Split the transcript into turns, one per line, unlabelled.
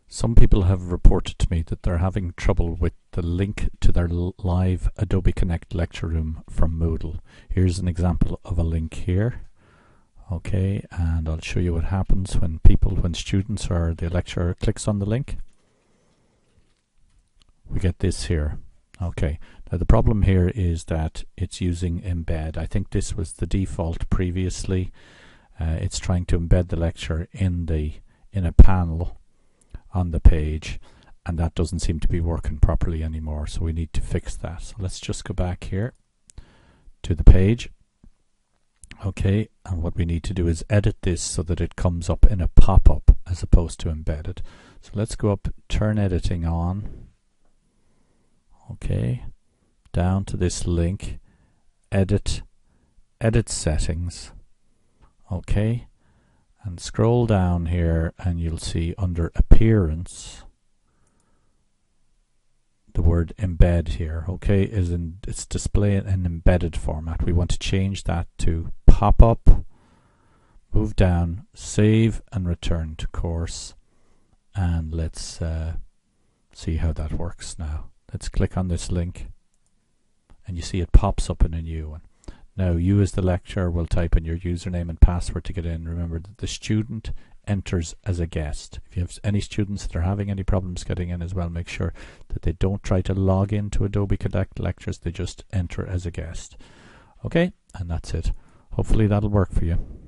Some people have reported to me that they're having trouble with the link to their live Adobe Connect lecture room from Moodle. Here's an example of a link here. Okay, and I'll show you what happens when students or the lecturer clicks on the link. We get this here. Okay, now the problem here is that it's using embed. I think this was the default previously. It's trying to embed the lecture in a panel on the page, and that doesn't seem to be working properly anymore, so we need to fix that. So let's just go back here to the page. Okay, and what we need to do is edit this so that it comes up in a pop-up as opposed to embedded. So let's go up, turn editing on. Okay, down to this link, edit settings. Okay, and scroll down here and you'll see under appearance the word embed here. Okay, it's displaying an embedded format. We want to change that to pop-up, move down, save and return to course, and let's see how that works now. Let's click on this link and you see it pops up in a new one. Now you as the lecturer will type in your username and password to get in. Remember that the student enters as a guest. If you have any students that are having any problems getting in as well, make sure that they don't try to log into Adobe Connect lectures, they just enter as a guest. Okay, and that's it. Hopefully that'll work for you.